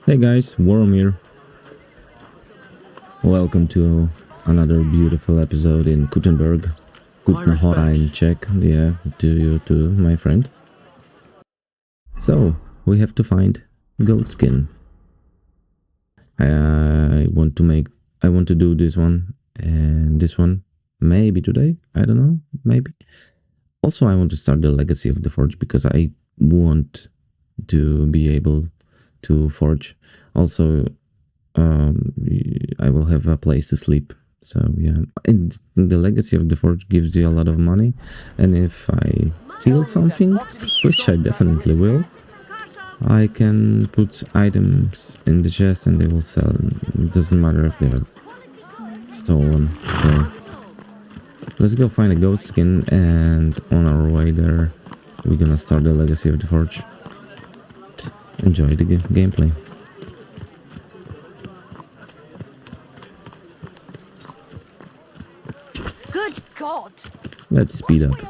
Hey guys, Worm here. Welcome to another beautiful episode in Gutenberg. Guten Hora in Czech. Yeah, to you too, my friend. So, we have to find goat skin. I want to do this one and this one. Maybe today, I don't know, maybe. Also, I want to start the Legacy of the Forge because I want to be able to forge. Also, I will have a place to sleep. So yeah, and the Legacy of the Forge gives you a lot of money, and if I steal something, which I definitely will, I can put items in the chest and they will sell. It doesn't matter if they're stolen. So let's go find a ghost skin, and on our way there, we're gonna start the Legacy of the Forge. Enjoy the gameplay. Good God! Let's speed up.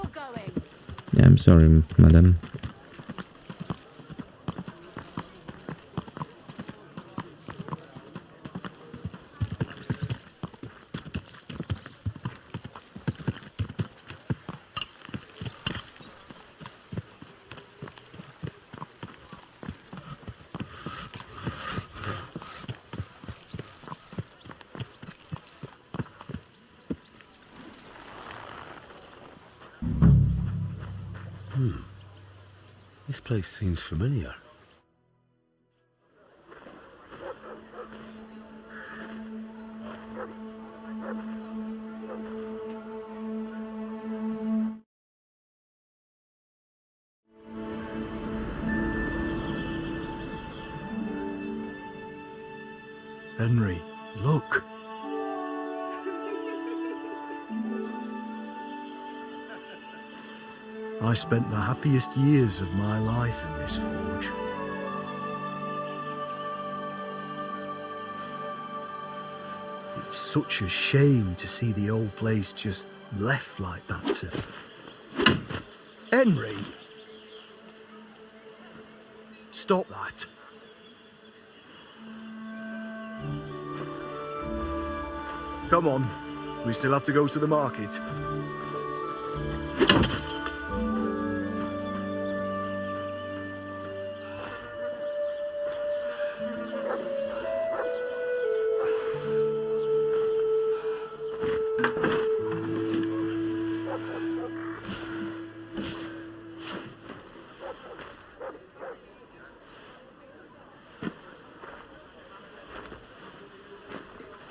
Yeah, I'm sorry, madam. This place seems familiar. Henry, look. I spent the happiest years of my life in this forge. It's such a shame to see the old place just left like that to... Henry! Stop that. Come on, we still have to go to the market.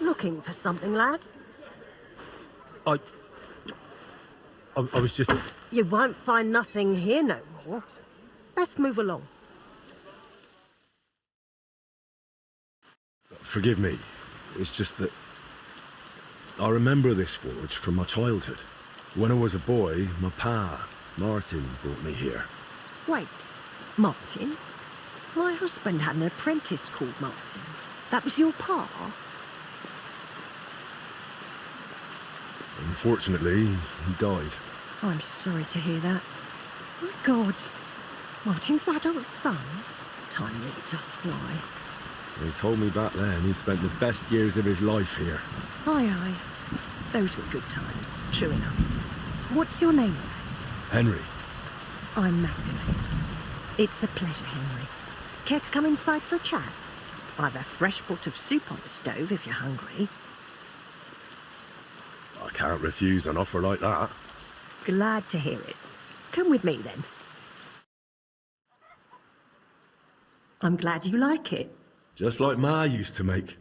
Looking for something, lad? I was just... You won't find nothing here no more. Let's move along. Forgive me. It's just that... I remember this forge from my childhood. When I was a boy, my pa, Martin, brought me here. Wait, Martin? My husband had an apprentice called Martin. That was your pa? Unfortunately, he died. I'm sorry to hear that. My God, Martin's adult son? Time really does fly. They told me back then he spent the best years of his life here. Aye, aye. Those were good times, true enough. What's your name, lad? Henry. I'm Magdalene. It's a pleasure, Henry. Care to come inside for a chat? I've a fresh pot of soup on the stove if you're hungry. I can't refuse an offer like that. Glad to hear it. Come with me, then. I'm glad you like it. Just like Ma used to make.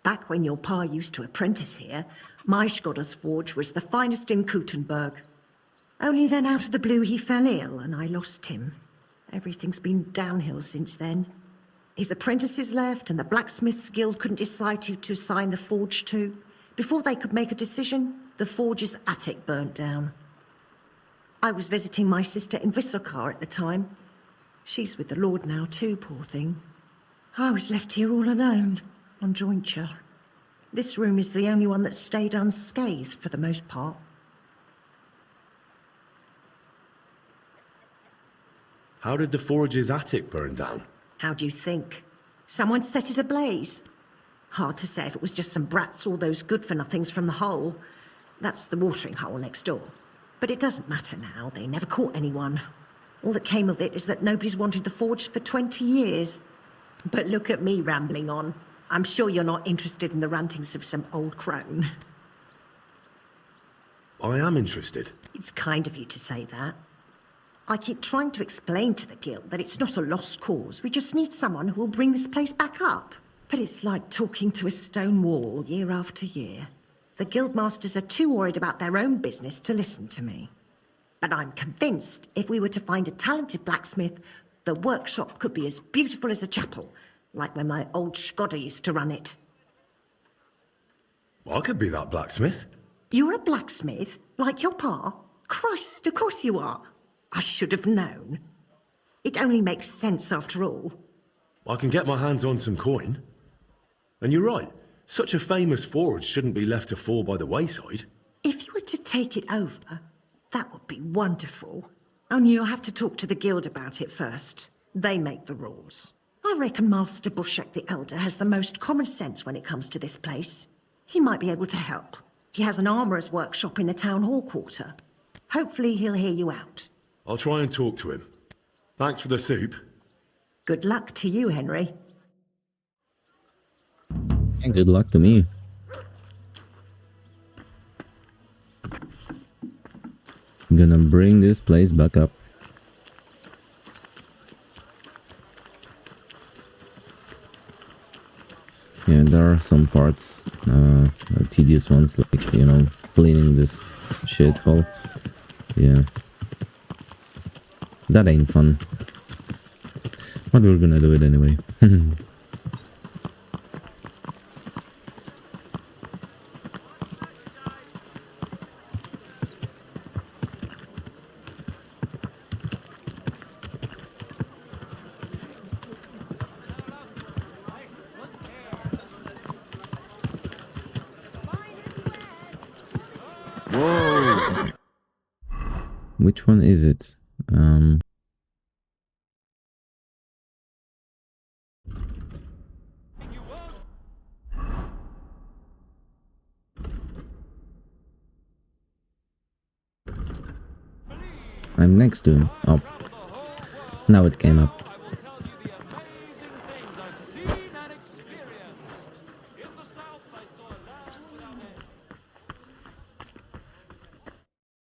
Back when your pa used to apprentice here, my Skodder's forge was the finest in Gutenberg. Only then out of the blue he fell ill and I lost him. Everything's been downhill since then. His apprentices left and the blacksmith's guild couldn't decide who to assign the forge to. Before they could make a decision, the forge's attic burnt down. I was visiting my sister in Visokar at the time. She's with the Lord now too, poor thing. I was left here all alone, on jointure. This room is the only one that stayed unscathed for the most part. How did the forge's attic burn down? How do you think? Someone set it ablaze. Hard to say if it was just some brats or those good-for-nothings from the hole. That's the watering hole next door. But it doesn't matter now. They never caught anyone. All that came of it is that nobody's wanted the forge for 20 years. But look at me rambling on. I'm sure you're not interested in the rantings of some old crone. I am interested. It's kind of you to say that. I keep trying to explain to the guild that it's not a lost cause. We just need someone who will bring this place back up. But it's like talking to a stone wall year after year. The guildmasters are too worried about their own business to listen to me. But I'm convinced if we were to find a talented blacksmith, the workshop could be as beautiful as a chapel, like when my old Shkodder used to run it. I could be that blacksmith. You're a blacksmith, like your pa? Christ, of course you are. I should have known. It only makes sense after all. I can get my hands on some coin. And you're right, such a famous forge shouldn't be left to fall by the wayside. If you were to take it over, that would be wonderful. Only you'll have to talk to the guild about it first. They make the rules. I reckon Master Bushek the Elder has the most common sense when it comes to this place. He might be able to help. He has an armourer's workshop in the town hall quarter. Hopefully he'll hear you out. I'll try and talk to him. Thanks for the soup. Good luck to you, Henry. And good luck to me. I'm gonna bring this place back up. Yeah, there are some parts, tedious ones, like, you know, cleaning this shithole. Yeah. That ain't fun. But we're gonna do it anyway. Whoa! Which one is it? I'm next to him. Oh. Now it came up.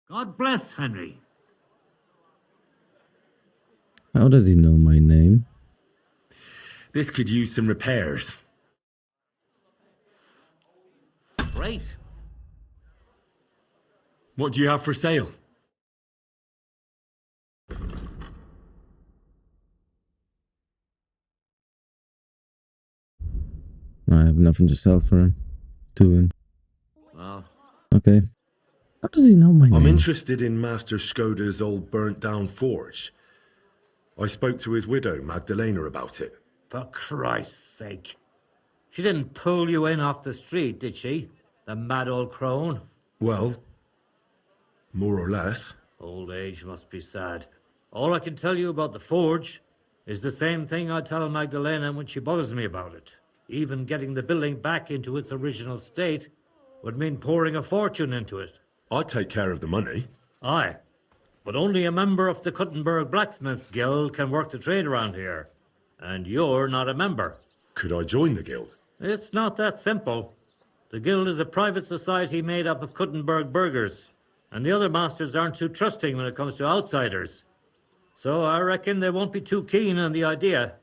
God bless Henry. How does he know my name? This could use some repairs. Great. What do you have for sale? I have nothing to sell for him. To him. Well, Okay. How does he know my name? I'm interested in Master Shkodder's old burnt-down forge. I spoke to his widow, Magdalena, about it. for Christ's sake. She didn't pull you in off the street, did she? The mad old crone? Well, more or less. Old age must be sad. All I can tell you about the forge is the same thing I tell Magdalena when she bothers me about it. Even getting the building back into its original state would mean pouring a fortune into it. I'd take care of the money. Aye, but only a member of the Kuttenberg Blacksmiths Guild can work the trade around here. And you're not a member. Could I join the guild? It's not that simple. The Guild is a private society made up of Kuttenberg burghers, and the other masters aren't too trusting when it comes to outsiders. So I reckon they won't be too keen on the idea.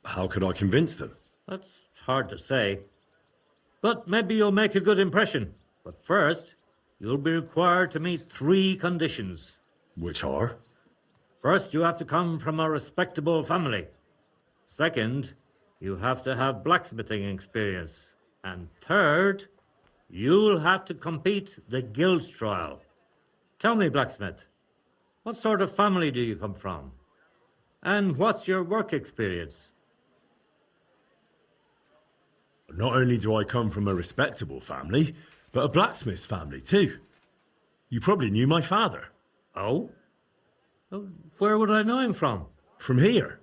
How could I convince them? That's hard to say. But maybe you'll make a good impression. But first, you'll be required to meet 3 conditions. Which are? First, you have to come from a respectable family. Second, you have to have blacksmithing experience. And third, you'll have to compete the Guild's trial. Tell me, blacksmith, what sort of family do you come from? And what's your work experience? Not only do I come from a respectable family, but a blacksmith's family too. You probably knew my father. Oh? Where would I know him from? From here.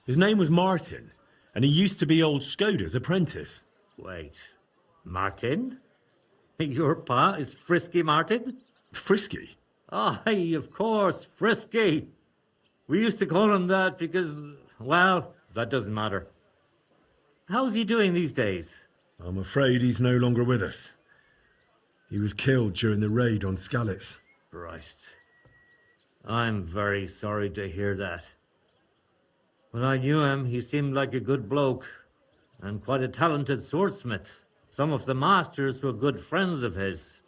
His name was Martin, and he used to be old Skoda's apprentice. Wait, Martin? Your pa is Frisky Martin? Frisky? Aye, of course, Frisky. We used to call him that because, well, that doesn't matter. How's he doing these days? I'm afraid he's no longer with us. He was killed during the raid on Skalitz. Christ. I'm very sorry to hear that. When I knew him, he seemed like a good bloke and quite a talented swordsmith. Some of the masters were good friends of his.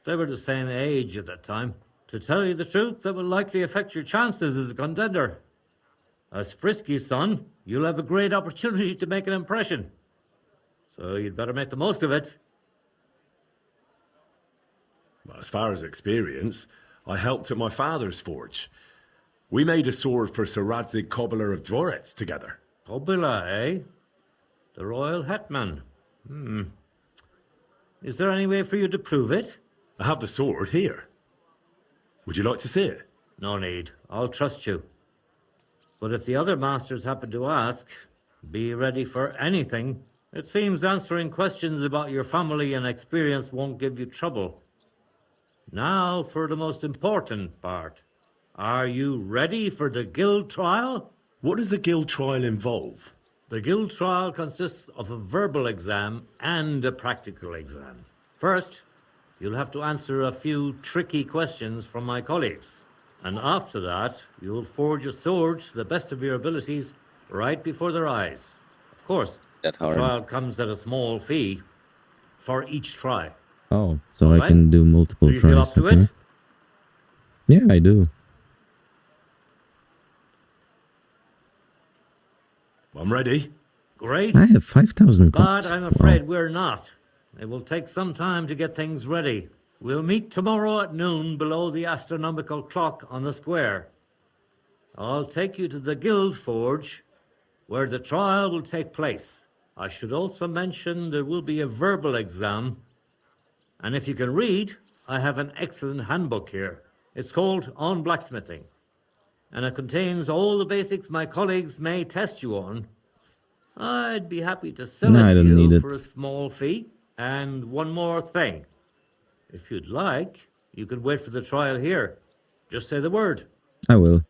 They were the same age at that time. To tell you the truth, that will likely affect your chances as a contender. As Frisky's son, you'll have a great opportunity to make an impression. So you'd better make the most of it. Well, as far as experience, I helped at my father's forge. We made a sword for Sir Radzig Cobbler of Dvorets together. Kobila, eh? The royal hetman. Is there any way for you to prove it? I have the sword here. Would you like to see it? No need. I'll trust you. But if the other masters happen to ask, be ready for anything. It seems answering questions about your family and experience won't give you trouble. Now for the most important part. Are you ready for the guild trial? What does the guild trial involve? The guild trial consists of a verbal exam and a practical exam. First, you'll have to answer a few tricky questions from my colleagues. And after that, you'll forge a sword to the best of your abilities right before their eyes. Of course, the trial comes at a small fee for each try. Oh, so All I can do multiple Do you tries. feel up to okay. it? Yeah, I do. I'm ready. Great. I have 5,000 But coins. I'm Wow. afraid we're not. It will take some time to get things ready. We'll meet tomorrow at noon below the astronomical clock on the square. I'll take you to the guild forge, where the trial will take place. I should also mention there will be a verbal exam. And if you can read, I have an excellent handbook here. It's called On Blacksmithing, and it contains all the basics my colleagues may test you on. I'd be happy to sell No, I it to don't need you it. for a small fee. And one more thing. If you'd like, you can wait for the trial here. Just say the word. I will.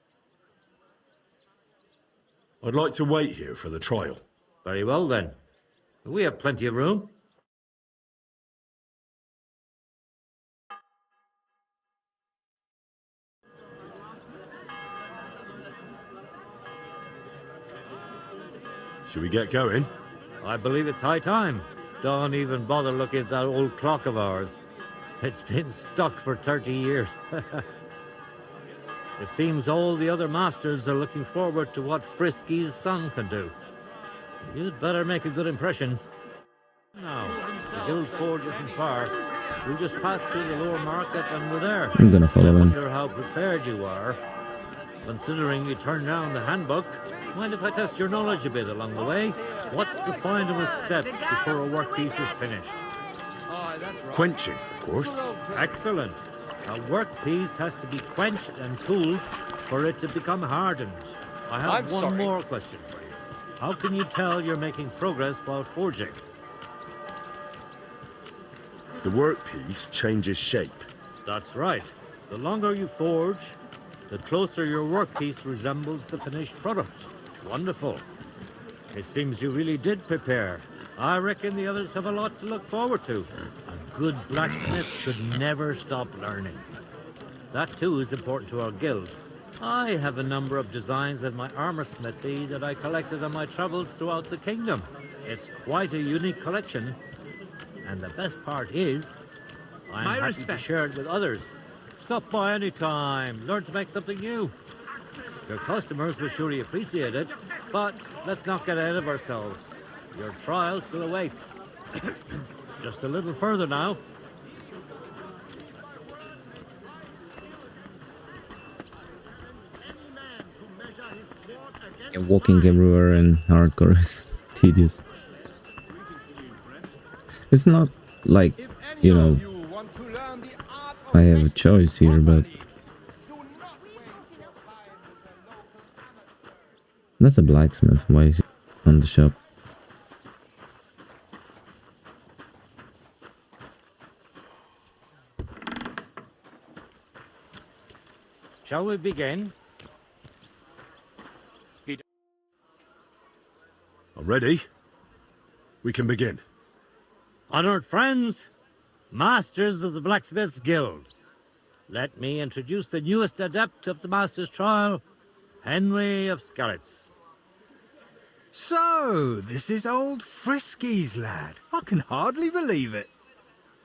I'd like to wait here for the trial. Very well then. We have plenty of room. Should we get going? I believe it's high time. Don't even bother looking at that old clock of ours. It's been stuck for 30 years. It seems all the other masters are looking forward to what Frisky's son can do. You'd better make a good impression. Now, the guild forge isn't far. We'll just pass through the lower market and we're there. I'm gonna follow I them. wonder how prepared you are. Considering you turned down the handbook, mind if I test your knowledge a bit along the way? What's the final step before a workpiece is finished? Quenching, of course. Excellent. A workpiece has to be quenched and cooled for it to become hardened. I have one more question for you. How can you tell you're making progress while forging? The workpiece changes shape. That's right. The longer you forge, the closer your workpiece resembles the finished product. Wonderful. It seems you really did prepare. I reckon the others have a lot to look forward to. A good blacksmith should never stop learning. That too is important to our guild. I have a number of designs in my armor smithy that I collected on my travels throughout the kingdom. It's quite a unique collection. And the best part is, I'm happy to share it with others. Stop by any time. Learn to make something new. Your customers will surely appreciate it, but let's not get ahead of ourselves. Your trial still awaits. Just a little further now. Yeah, walking everywhere in hardcore is tedious. It's not like, you know, I have a choice here, but That's a blacksmith. Why is he on the shop? Shall we begin? I'm ready. We can begin. Honored friends, masters of the Blacksmiths Guild, let me introduce the newest adept of the Master's Trial, Henry of Skalitz. So, this is old Frisky's lad. I can hardly believe it.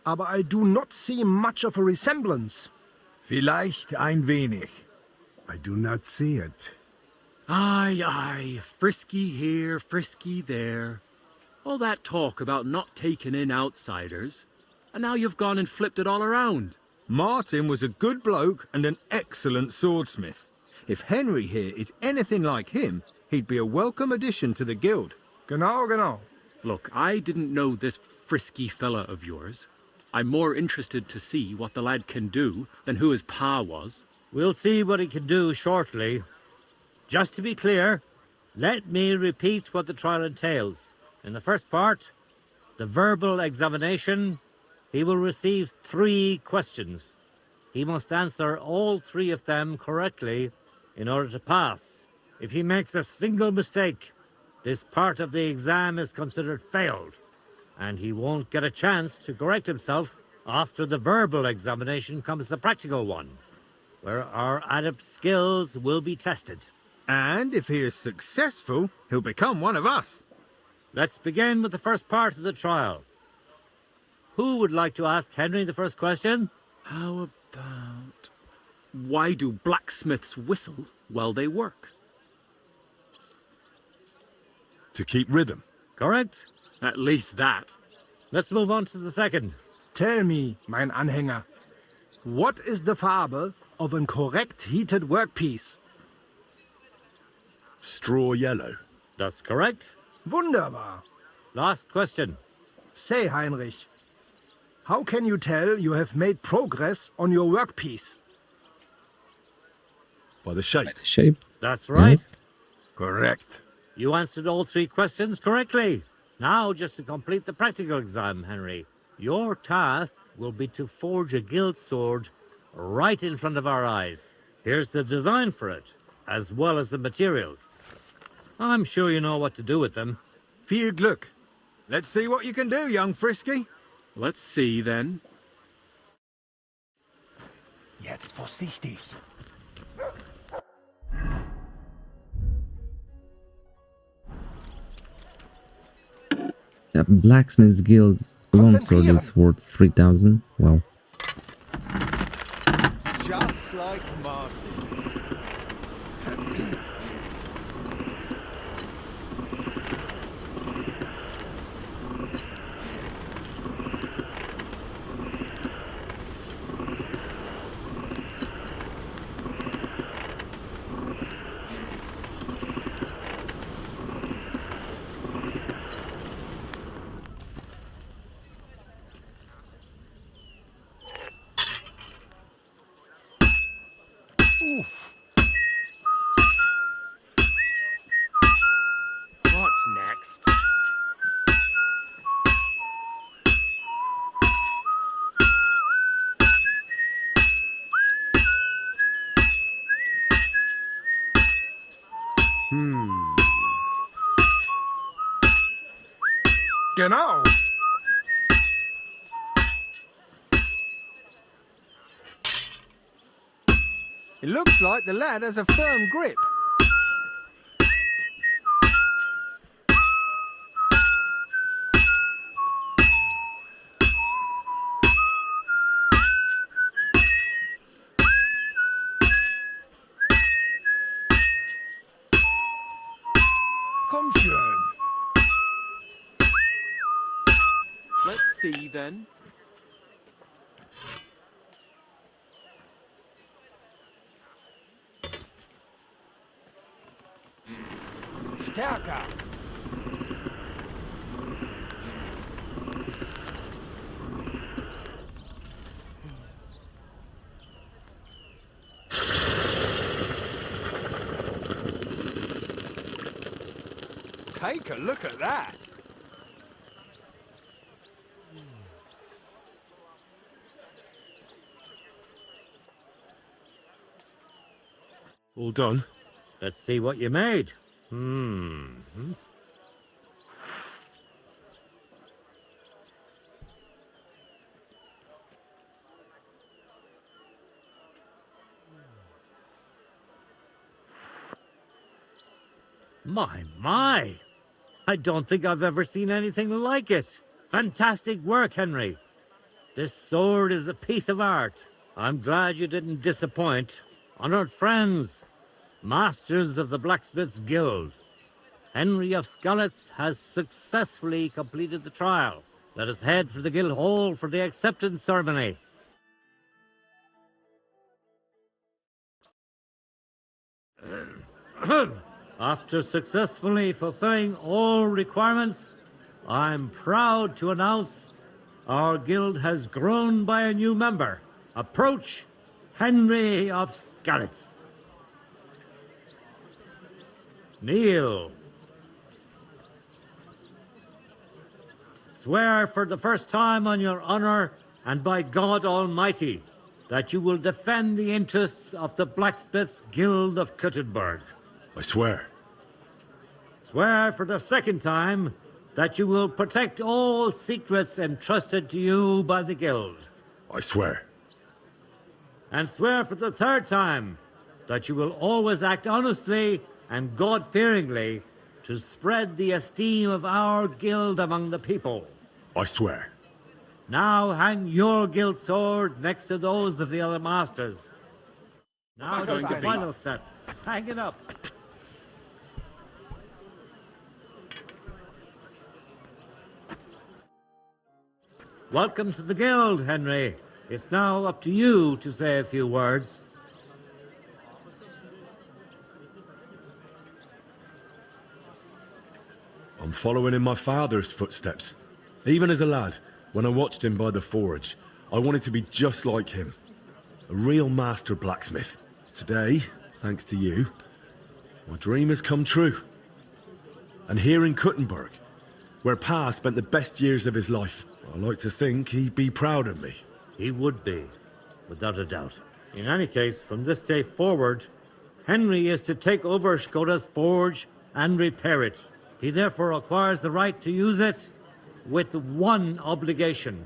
Aber I do not see much of a resemblance. Vielleicht ein wenig. I do not see it. Aye, Frisky here, Frisky there. All that talk about not taking in outsiders, and now you've gone and flipped it all around. Martin was a good bloke and an excellent swordsmith. If Henry here is anything like him, he'd be a welcome addition to the guild. Genau. Look, I didn't know this Frisky fella of yours. I'm more interested to see what the lad can do than who his pa was. We'll see what he can do shortly. Just to be clear, let me repeat what the trial entails. In the first part, the verbal examination, he will receive 3 questions. He must answer all 3 of them correctly in order to pass. If he makes a single mistake, this part of the exam is considered failed, and he won't get a chance to correct himself. After the verbal examination comes the practical one, where our adept skills will be tested. And if he is successful, he'll become one of us. Let's begin with the first part of the trial. Who would like to ask Henry the first question? How about... Why do blacksmiths whistle while they work? To keep rhythm. Correct. At least that. Let's move on to the second. Tell me, mein Anhänger, what is the Farbe of an correct heated workpiece? Straw yellow. That's correct. Wunderbar. Last question. Say, Heinrich, how can you tell you have made progress on your workpiece? By the shape. Shape. That's right. Correct. You answered all 3 questions correctly. Now, just to complete the practical exam, Henry, your task will be to forge a guild sword right in front of our eyes. Here's the design for it, as well as the materials. I'm sure you know what to do with them. Viel Glück. Let's see what you can do, young Frisky. Let's see, then. Jetzt vorsichtig. That Blacksmith's Guild longsword is worth 3,000. Wow. Just like Martin. What's next? Genau. It looks like the lad has a firm grip. Komm schön. Let's see, then. Stärker. Take a look at that. All done? Let's see what you made. My. I don't think I've ever seen anything like it. Fantastic work, Henry. This sword is a piece of art. I'm glad you didn't disappoint. Honored friends, masters of the Blacksmith's Guild, Henry of Skalitz has successfully completed the trial. Let us head for the guild hall for the acceptance ceremony. After successfully fulfilling all requirements, I'm proud to announce our guild has grown by a new member. Approach Henry of Skalitz. Kneel. Swear for the first time on your honor and by God Almighty that you will defend the interests of the Blacksmiths Guild of Kuttenberg. I swear. Swear for the second time that you will protect all secrets entrusted to you by the Guild. I swear. And swear for the third time that you will always act honestly and God-fearingly to spread the esteem of our guild among the people. I swear. Now hang your guild sword next to those of the other masters. Now just the final step. Hang it up. Welcome to the guild, Henry. It's now up to you to say a few words. I'm following in my father's footsteps. Even as a lad, when I watched him by the forge, I wanted to be just like him. A real master blacksmith. Today, thanks to you, my dream has come true. And here in Kuttenberg, where Pa spent the best years of his life, I like to think he'd be proud of me. He would be, without a doubt. In any case, from this day forward, Henry is to take over Skoda's forge and repair it. He therefore acquires the right to use it with one obligation,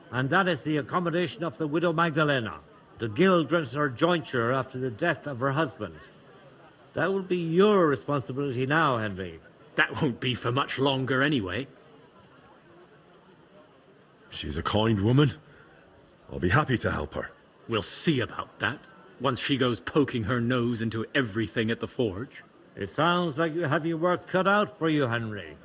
and that is the accommodation of the widow Magdalena. The guild grants her jointure after the death of her husband. That will be your responsibility now, Henry. That won't be for much longer anyway. She's a kind woman. I'll be happy to help her. We'll see about that, once she goes poking her nose into everything at the forge. It sounds like you have your work cut out for you, Henry.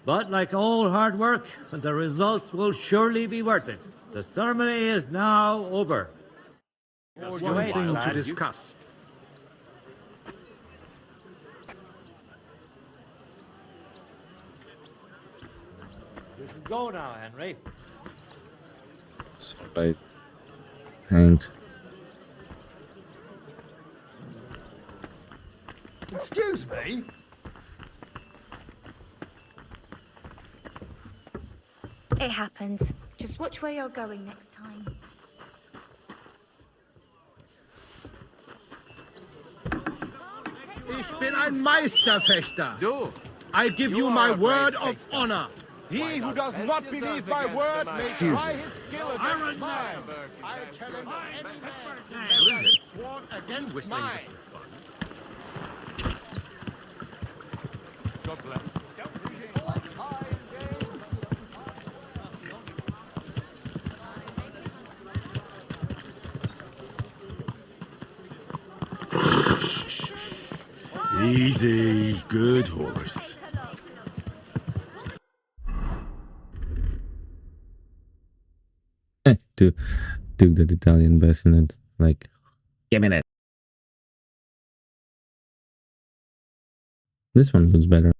But like all hard work, the results will surely be worth it. The ceremony is now over. One thing to discuss. You can go now, Henry. So I hanged. Excuse me? It happens. Just watch where you're going next time. Ich bin ein Meisterfechter. Du. I give you my word of honor. He who does not believe my word may try his skill against mine. I challenge any man who has sworn against mine. God bless. Easy, good horse. to that Italian bassinet, like, give me that. This one looks better.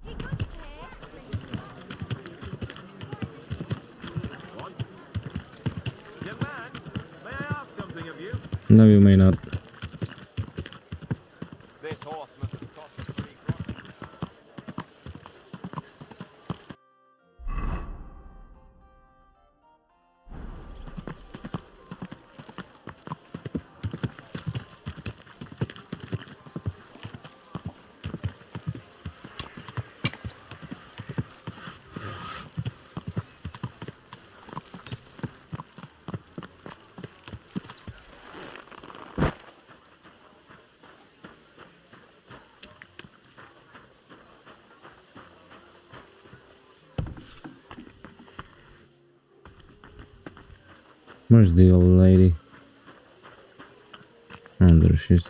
Young man, may I ask something of you? No, you may not. This horse must have cost 3 crowns. Where's the old lady? Oh, there she is.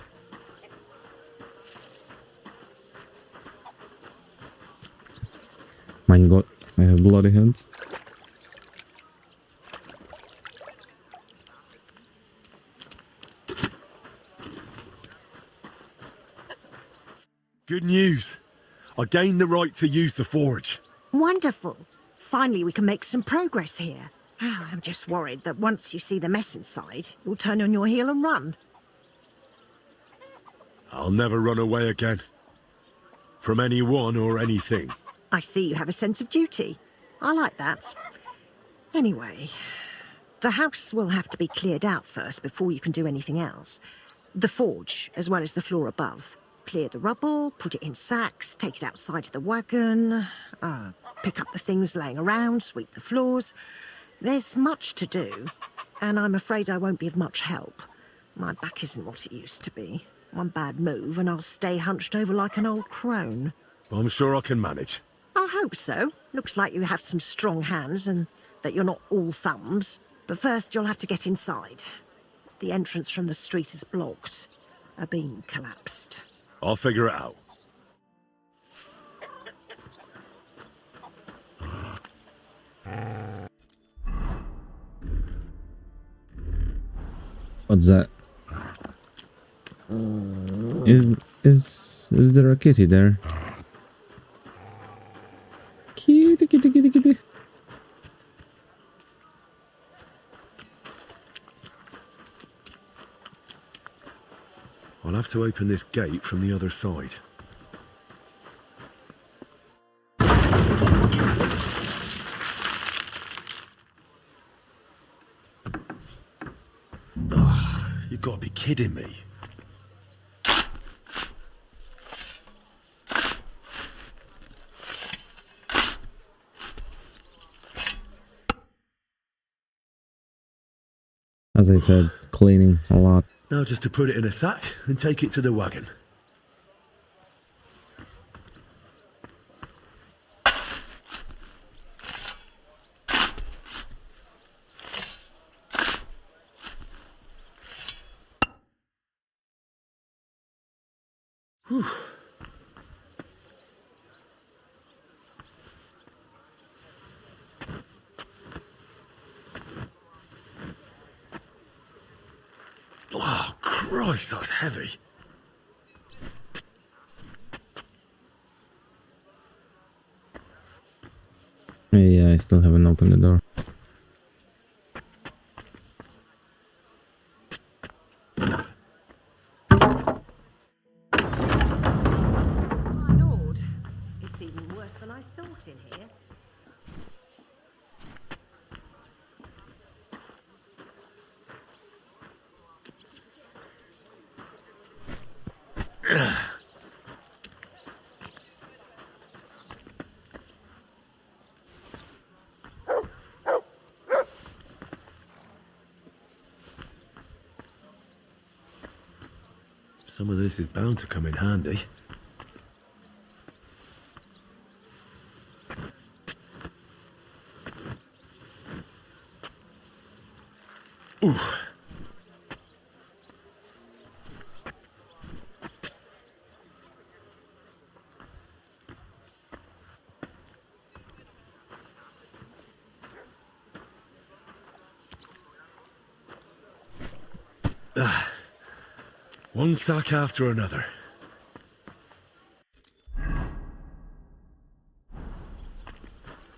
My god, I have bloody hands. Good news. I gained the right to use the forge. Wonderful. Finally, we can make some progress here. I'm just worried that once you see the mess inside, you'll turn on your heel and run. I'll never run away again. From anyone or anything. I see you have a sense of duty. I like that. Anyway, the house will have to be cleared out first before you can do anything else. The forge, as well as the floor above. Clear the rubble, put it in sacks, take it outside to the wagon, pick up the things laying around, sweep the floors. There's much to do, and I'm afraid I won't be of much help. My back isn't what it used to be. One bad move and I'll stay hunched over like an old crone. I'm sure I can manage. I hope so. Looks like you have some strong hands and that you're not all thumbs. But first you'll have to get inside. The entrance from the street is blocked. A beam collapsed. I'll figure it out. What's that? Is there a kitty there? Kitty, kitty, kitty, kitty. I'll have to open this gate from the other side. Ugh, you've got to be kidding me. As I said, cleaning a lot. Now just to put it in a sack and take it to the wagon. Whew. Oh, Christ, that's heavy. Yeah, I still haven't opened the door. My lord, it's even worse than I thought in here. Some of this is bound to come in handy. Ooh. One sack after another.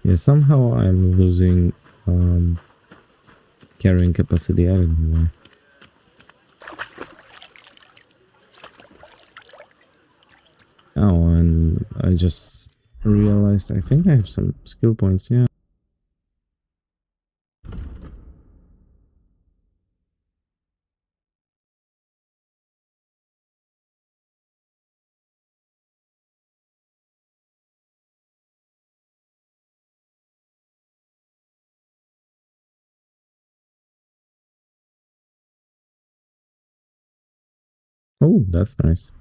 Yeah, somehow I'm losing carrying capacity. I don't know why. Oh, and I just realized I think I have some skill points, yeah. Oh, that's nice.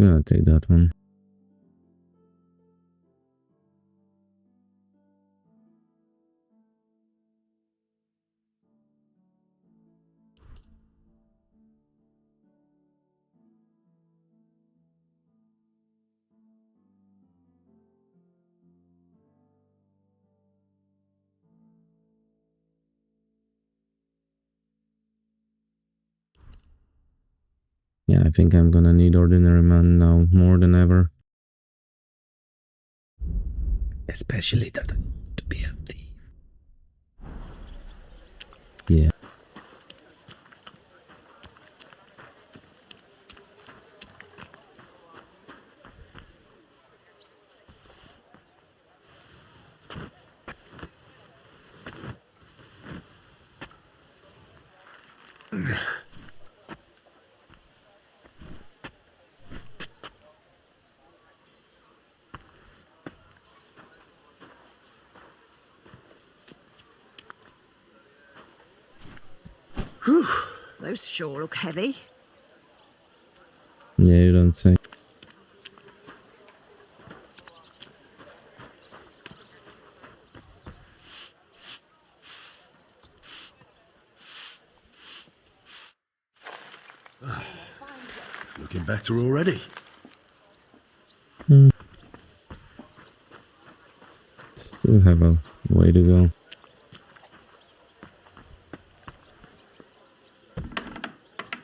gonna take that one. Yeah, I think I'm gonna need Ordinary Man now more than ever. Especially that I want to be a thief. Yeah. Whew, those sure look heavy. Yeah, you don't say. Looking better already. Still have a way to go.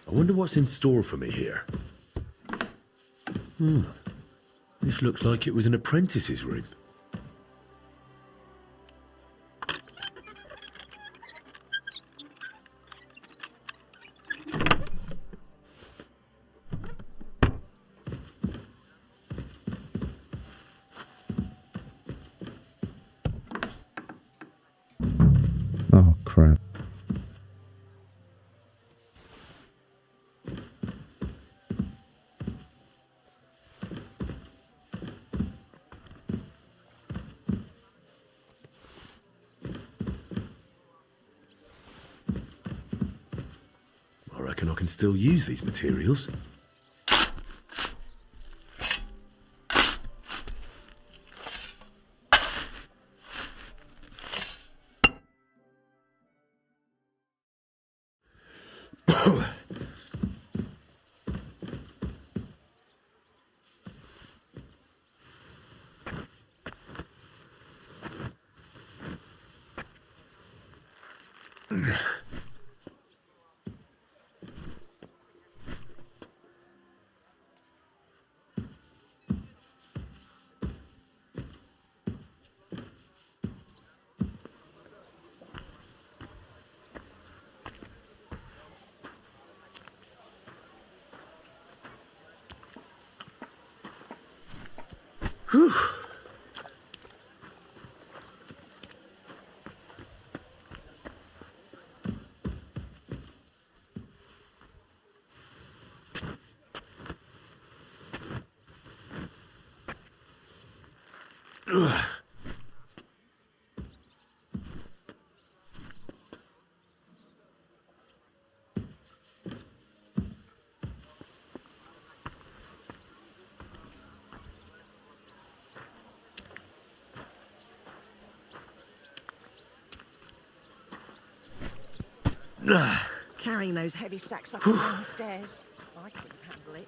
I wonder what's in store for me here. This looks like it was an apprentice's room. Oh, crap. I reckon I can still use these materials. Whew. Carrying those heavy sacks up and down the stairs. I couldn't handle it.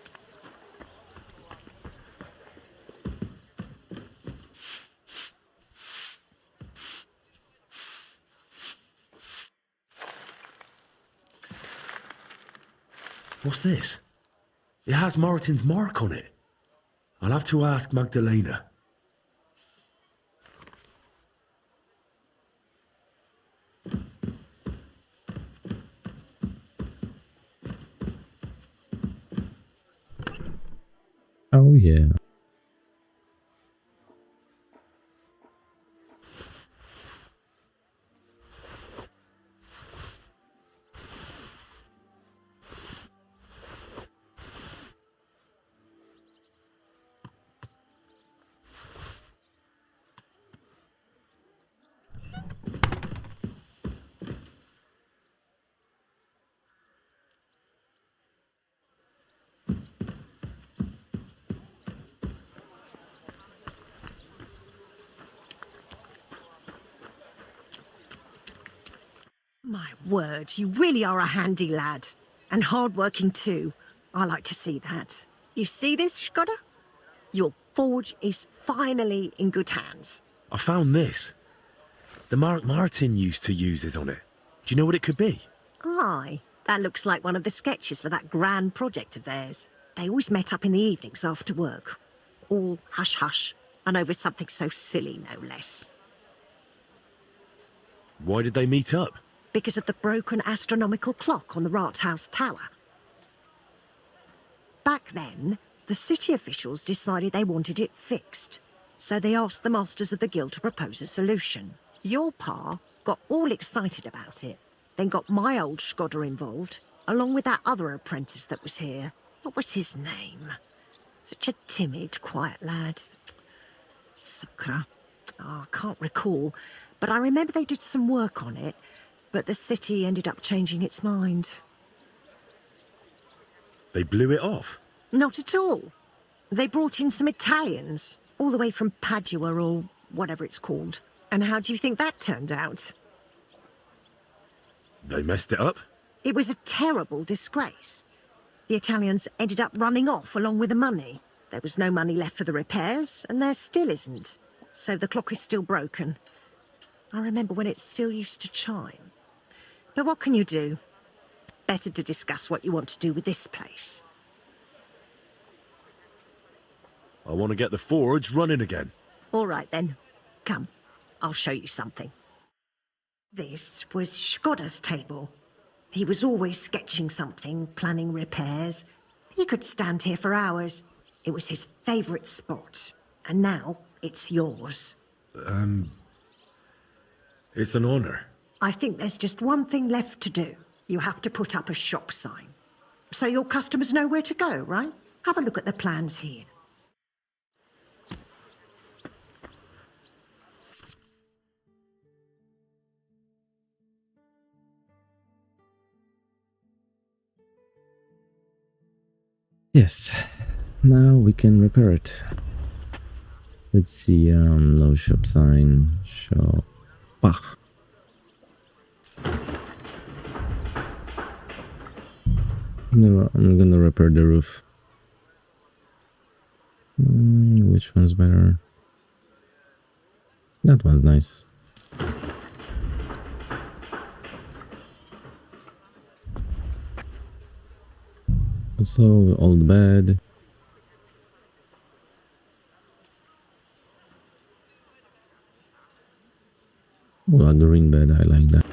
What's this? It has Martin's mark on it. I'll have to ask Magdalena. Oh, yeah. word, you really are a handy lad. And hard-working too. I like to see that. You see this, Skoda? Your forge is finally in good hands. I found this. The mark Martin used to use is on it. Do you know what it could be? Aye, that looks like one of the sketches for that grand project of theirs. They always met up in the evenings after work. All hush-hush, and over something so silly, no less. Why did they meet up? Because of the broken astronomical clock on the Rathaus Tower. Back then, the city officials decided they wanted it fixed, so they asked the masters of the guild to propose a solution. Your pa got all excited about it, then got my old Skoda involved, along with that other apprentice that was here. What was his name? Such a timid, quiet lad. Sucra. Oh, I can't recall, but I remember they did some work on it, but the city ended up changing its mind. They blew it off? Not at all. They brought in some Italians, all the way from Padua or whatever it's called. And how do you think that turned out? They messed it up? It was a terrible disgrace. The Italians ended up running off along with the money. There was no money left for the repairs, and there still isn't. So the clock is still broken. I remember when it still used to chime. But what can you do? Better to discuss what you want to do with this place. I want to get the forge running again. All right then. Come, I'll show you something. This was Skoda's table. He was always sketching something, planning repairs. He could stand here for hours. It was his favourite spot. And now it's yours. It's an honor. I think there's just one thing left to do. You have to put up a shop sign. So your customers know where to go, right? Have a look at the plans here. Yes, now we can repair it. Let's see, no shop sign, shop. Bach. I'm gonna repair the roof. Which one's better? That one's nice. Also, old bed. Oh, a green bed, I like that.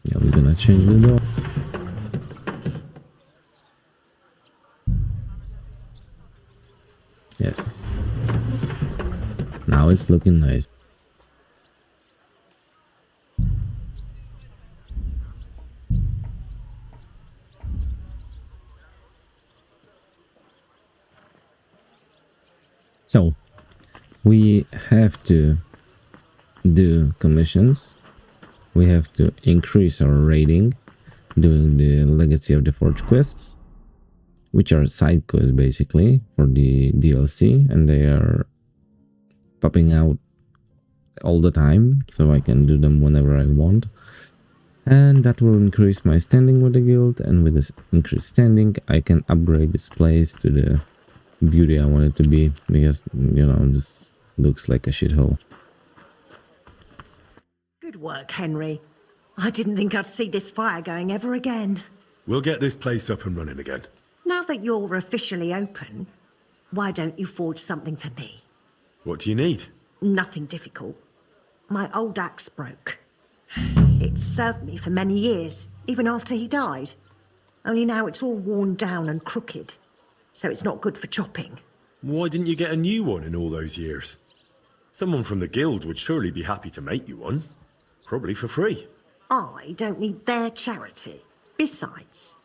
Yeah, we're gonna change the door. Yes. Now it's looking nice. So, we have to do commissions. We have to increase our rating doing the Legacy of the Forge quests, which are side quests basically for the DLC, and they are popping out all the time, so I can do them whenever I want. And that will increase my standing with the guild, and with this increased standing, I can upgrade this place to the beauty I want it to be, because, you know, this looks like a shithole. Good work, Henry. I didn't think I'd see this fire going ever again. We'll get this place up and running again. Now that you're officially open, why don't you forge something for me? What do you need? Nothing difficult. My old axe broke. It served me for many years, even after he died. Only now it's all worn down and crooked, so it's not good for chopping. Why didn't you get a new one in all those years? Someone from the guild would surely be happy to make you one. Probably for free. I don't need their charity. Besides,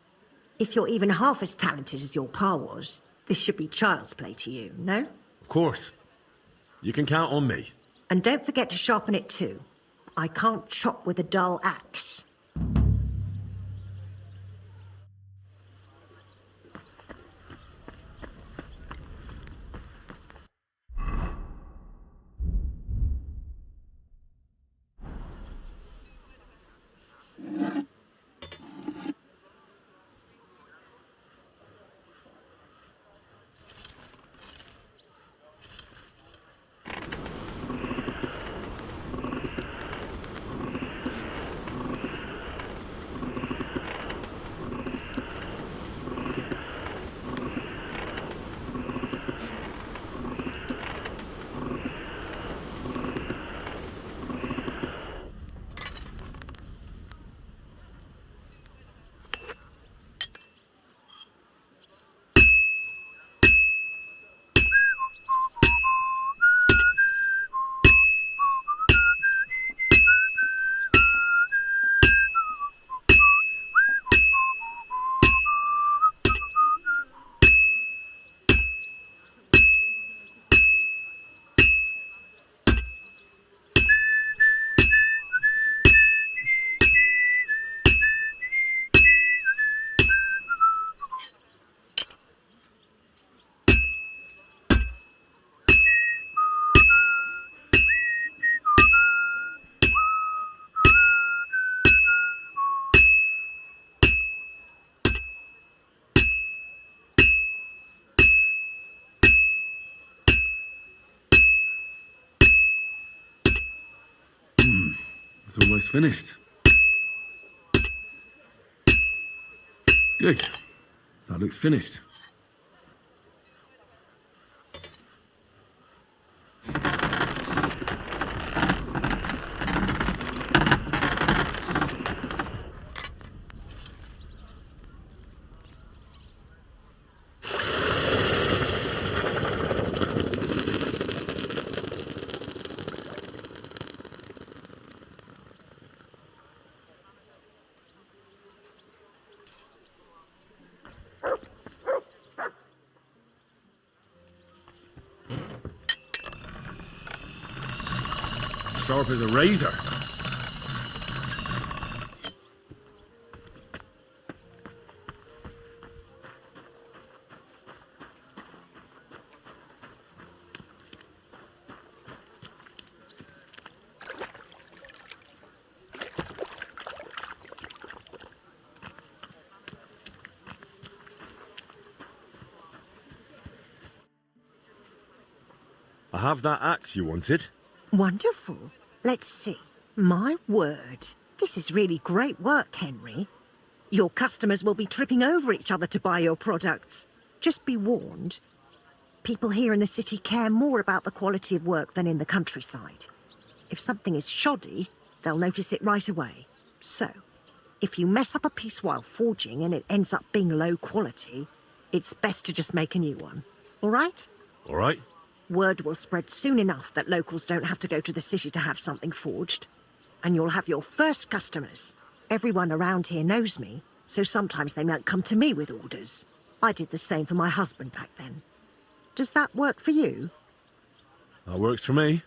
if you're even half as talented as your pa was, this should be child's play to you, no? Of course. You can count on me. And don't forget to sharpen it too. I can't chop with a dull axe. It's almost finished. Good. That looks finished. Sharp as a razor. I have that axe you wanted. Wonderful. Let's see. My word. This is really great work, Henry. Your customers will be tripping over each other to buy your products. Just be warned. People here in the city care more about the quality of work than in the countryside. If something is shoddy, they'll notice it right away. So, if you mess up a piece while forging and it ends up being low quality, it's best to just make a new one. All right? All right. Word will spread soon enough that locals don't have to go to the city to have something forged. And you'll have your first customers. Everyone around here knows me, so sometimes they might come to me with orders. I did the same for my husband back then. Does that work for you? That works for me.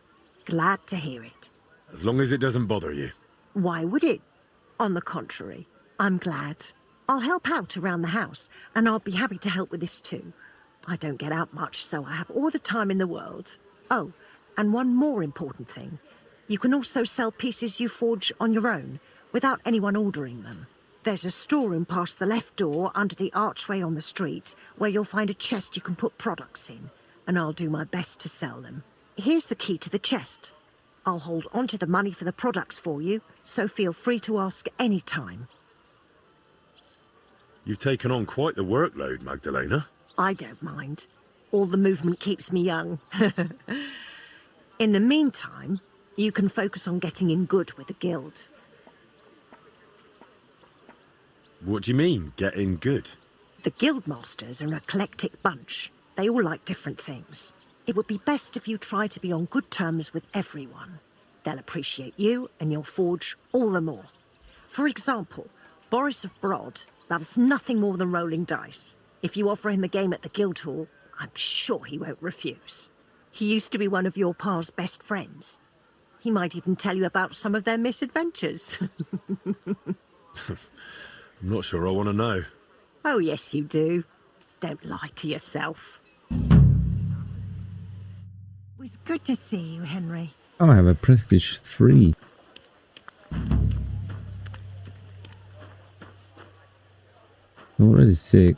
Glad to hear it. As long as it doesn't bother you. Why would it? On the contrary, I'm glad. I'll help out around the house, and I'll be happy to help with this too. I don't get out much, so I have all the time in the world. Oh, and one more important thing. You can also sell pieces you forge on your own, without anyone ordering them. There's a storeroom past the left door under the archway on the street, where you'll find a chest you can put products in, and I'll do my best to sell them. Here's the key to the chest. I'll hold onto the money for the products for you, so feel free to ask any time. You've taken on quite the workload, Magdalena. I don't mind. All the movement keeps me young. In the meantime, you can focus on getting in good with the guild. What do you mean, getting good? The guildmasters are an eclectic bunch. They all like different things. It would be best if you try to be on good terms with everyone. They'll appreciate you and your forge all the more. For example, Boris of Brod loves nothing more than rolling dice. If you offer him a game at the Guildhall, I'm sure he won't refuse. He used to be one of your pa's best friends. He might even tell you about some of their misadventures. I'm not sure I want to know. Oh, yes, you do. Don't lie to yourself. It was good to see you, Henry. Oh, I have a Prestige 3. Already sick.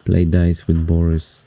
Play dice with Boris.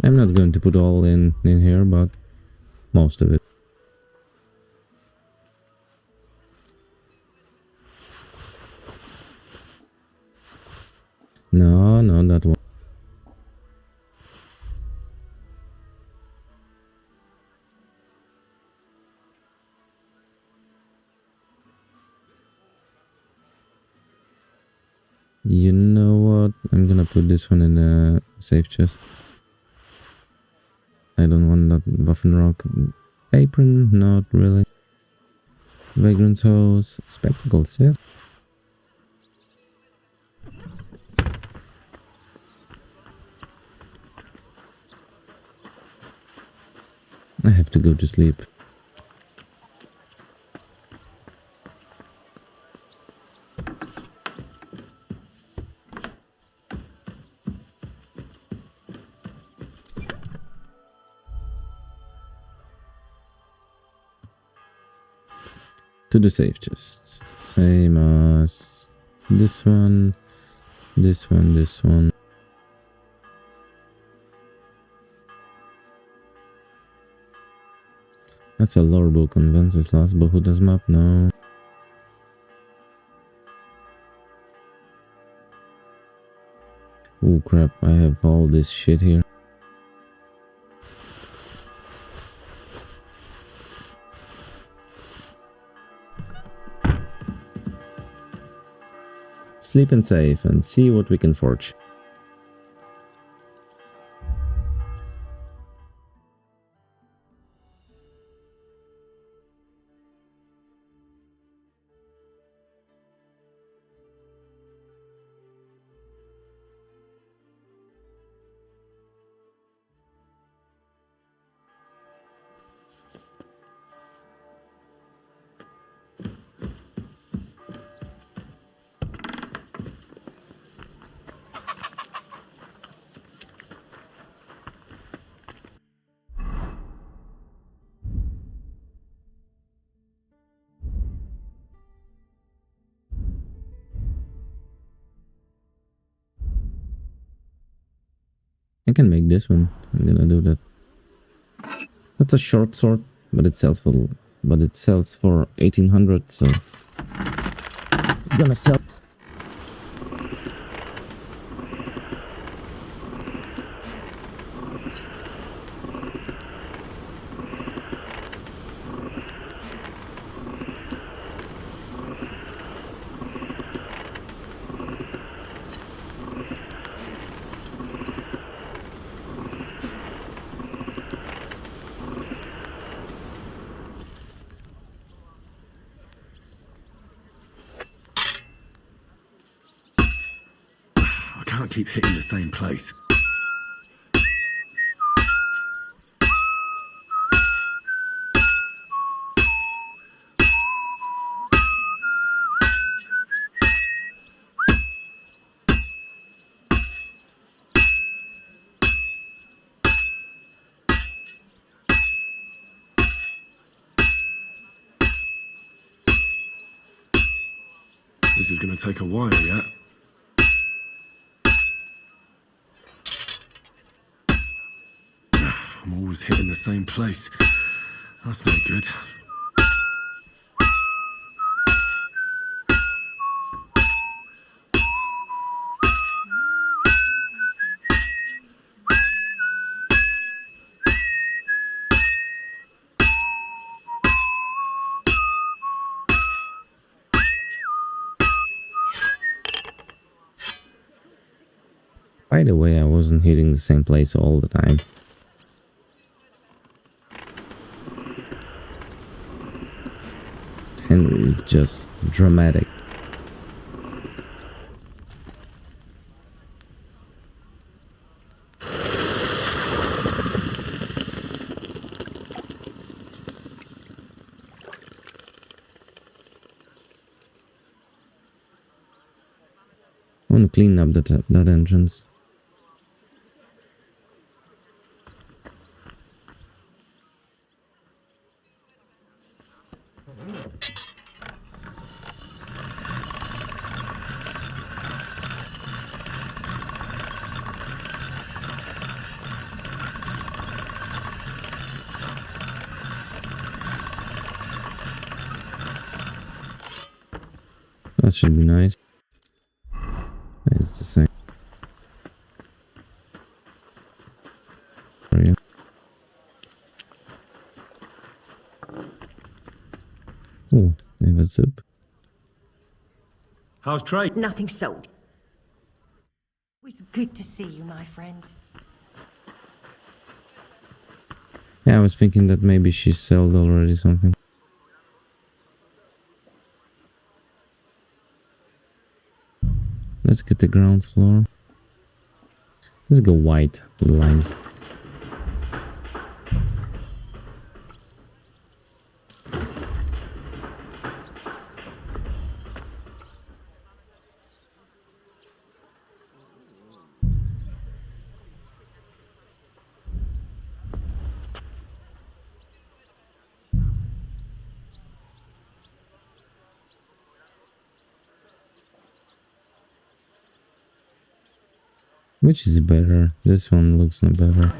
I'm not going to put all in here, but most of it. No, that one. You know what? I'm gonna put this one in a safe chest. I don't want that Buffin Rock. Apron? Not really. Vagrant's hose. Spectacles, yes. I have to go to sleep. To the safe chests. Same as this one, this one, this one. That's a lore book on Wenceslas Bohuda's map, no. Oh crap, I have all this shit here. Sleep and save and see what we can forge. I can make this one. I'm gonna do that. That's a short sword, but it sells for 1800, so I'm gonna sell. I can't keep hitting the same place. This is gonna take a while yet. I'm always hitting the same place. That's no good. By the way, I wasn't hitting the same place all the time. Henry is just dramatic. I want to clean up that entrance. That should be nice. It's the same. For you. Oh, I have a soup. How's trade? Nothing sold. Good to see you, my friend. Yeah, I was thinking that maybe she sold already something. Let's get the ground floor. Let's go white limes. Which is better? This one looks no better.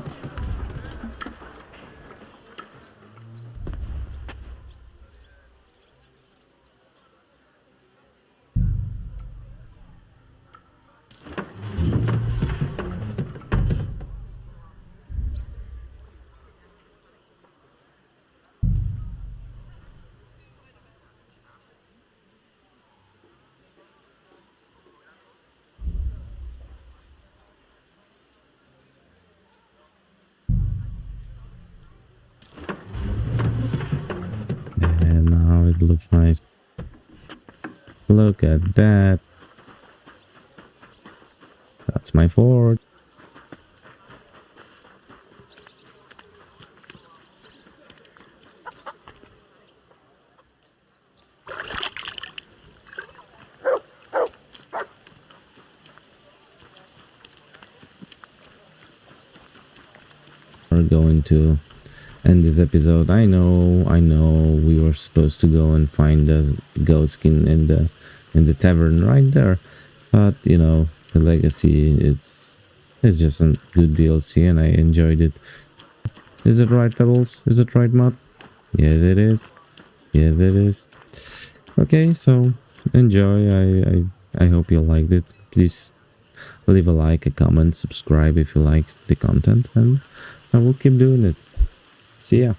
And now it looks nice. Look at that. That's my fort. We're going to end this episode. I know we were supposed to go and find the goat skin in the tavern right there, but you know, the legacy, it's just a good DLC and I enjoyed it. Is it right, Pebbles? Is it right, Matt? Yes, it is. Yes, it is. Okay, so enjoy. I hope you liked it. Please leave a like, a comment, subscribe if you like the content, and I will keep doing it. See ya.